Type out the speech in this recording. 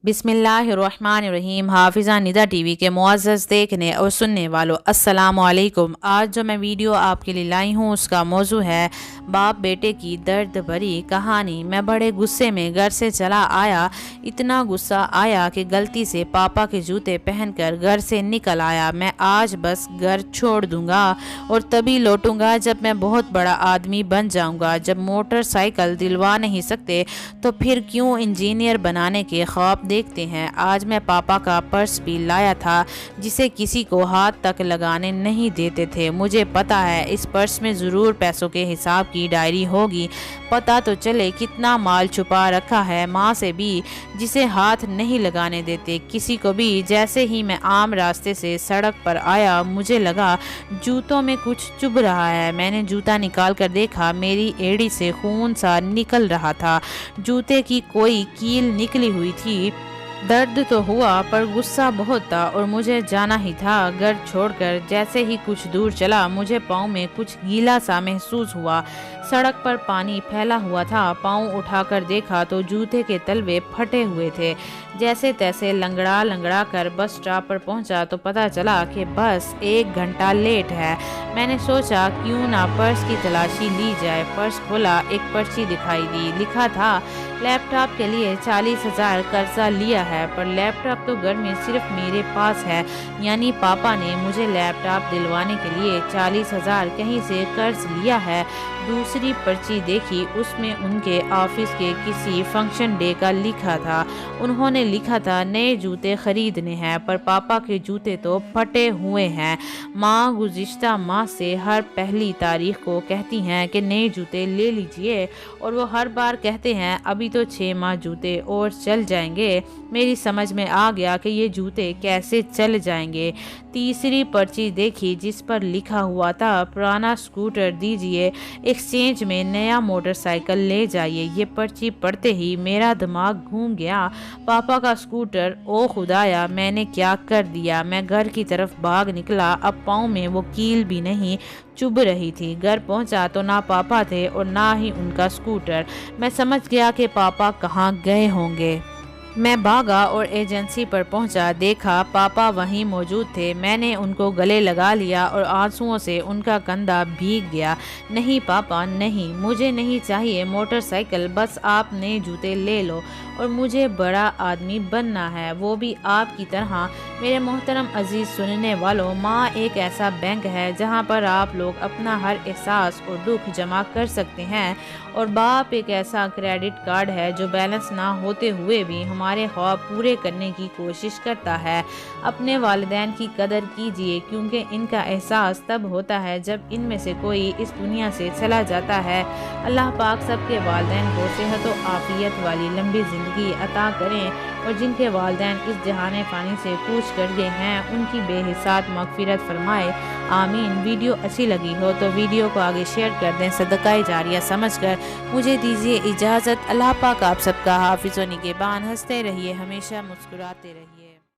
बिस्मिल्लाहिर्रहमानिर्रहीम। हाफिज़ा निदा टीवी के मुअज़्ज़ज़ देखने और सुनने वालों, अस्सलाम वालेकुम। आज जो मैं वीडियो आपके लिए लाई हूँ उसका मौजू है बाप बेटे की दर्द भरी कहानी। मैं बड़े गुस्से में घर से चला आया। इतना गुस्सा आया कि गलती से पापा के जूते पहनकर घर से निकल आया। मैं आज बस घर छोड़ दूंगा और तभी लौटूंगा जब मैं बहुत बड़ा आदमी बन जाऊंगा। जब मोटरसाइकिल दिलवा नहीं सकते तो फिर क्यों इंजीनियर बनाने के ख्वाब देखते हैं। आज मैं पापा का पर्स भी लाया था जिसे किसी को हाथ तक लगाने नहीं देते थे। मुझे पता है इस पर्स में ज़रूर पैसों के हिसाब की डायरी होगी। पता तो चले कितना माल छुपा रखा है। माँ से भी जिसे हाथ नहीं लगाने देते, किसी को भी। जैसे ही मैं आम रास्ते से सड़क पर आया मुझे लगा जूतों में कुछ चुभ रहा है। मैंने जूता निकाल कर देखा, मेरी एड़ी से खून सा निकल रहा था। जूते की कोई कील निकली हुई थी। दर्द तो हुआ पर गुस्सा बहुत था और मुझे जाना ही था घर छोड़कर। जैसे ही कुछ दूर चला मुझे पाँव में कुछ गीला सा महसूस हुआ। सड़क पर पानी फैला हुआ था। पाँव उठाकर देखा तो जूते के तलवे फटे हुए थे। जैसे तैसे लंगड़ा लंगड़ा कर बस स्टॉप पर पहुंचा तो पता चला कि बस 1 घंटा लेट है। मैंने सोचा क्यों ना पर्स की तलाशी ली जाए। पर्स खोला, एक पर्ची दिखाई दी। लिखा था लैपटॉप के लिए 40,000 कर्जा लिया है, पर लैपटॉप तो घर में सिर्फ मेरे पास है। यानी पापा ने मुझे लैपटॉप दिलवाने के लिए 40,000 कहीं से कर्ज लिया है। दूसरी पर्ची देखी, उसमें उनके ऑफिस के किसी फंक्शन डे का लिखा था। उन्होंने लिखा था नए जूते खरीदने हैं, पर पापा के जूते तो फटे हुए हैं। माँ गुज़िश्ता माह से हर पहली तारीख को कहती हैं कि नए जूते ले लीजिए, और वो हर बार कहते हैं अभी तो 6 माह जूते और चल जाएंगे। मेरी समझ में आ गया कि ये जूते कैसे चल जाएंगे। तीसरी पर्ची देखी जिस पर लिखा हुआ था पुराना स्कूटर दीजिए, एक्सचेंज में नया मोटरसाइकिल ले जाइए। ये पर्ची पढ़ते ही मेरा दिमाग घूम गया। पापा का स्कूटर, ओ खुदाया मैंने क्या कर दिया। मैं घर की तरफ भाग निकला। अब पाँव में वो कील भी नहीं चुभ रही थी। घर पहुंचा तो ना पापा थे और ना ही उनका स्कूटर। मैं समझ गया कि पापा कहाँ गए होंगे। मैं भागा और एजेंसी पर पहुंचा। देखा पापा वहीं मौजूद थे। मैंने उनको गले लगा लिया और आंसुओं से उनका कंधा भीग गया। नहीं पापा नहीं, मुझे नहीं चाहिए मोटरसाइकिल, बस आप नए जूते ले लो और मुझे बड़ा आदमी बनना है, वो भी आपकी तरह। मेरे मोहतरम अजीज़ सुनने वालों, माँ एक ऐसा बैंक है जहाँ पर आप लोग अपना हर एहसास और दुख जमा कर सकते हैं, और बाप एक ऐसा क्रेडिट कार्ड है जो बैलेंस ना होते हुए भी हमारे ख्वाब पूरे करने की कोशिश करता है। अपने वालिदैन की कदर कीजिए, क्योंकि इनका एहसास तब होता है जब इनमें से कोई इस दुनिया से चला जाता है। अल्लाह पाक सबके वालिदैन को सेहत और आफियत वाली लंबी ज़िंदगी अता करें, और जिनके वालिदैन इस जहान फ़ानी से कूच कर गए हैं उनकी बेहिसाब मग़फ़िरत फरमाए, आमीन। वीडियो अच्छी लगी हो तो वीडियो को आगे शेयर कर दें, सदका जारिया समझकर। मुझे दीजिए इजाज़त। अल्लाह पाक आप सबका हाफिज़ व निगहबान। हंसते रहिए, हमेशा मुस्कुराते रहिए।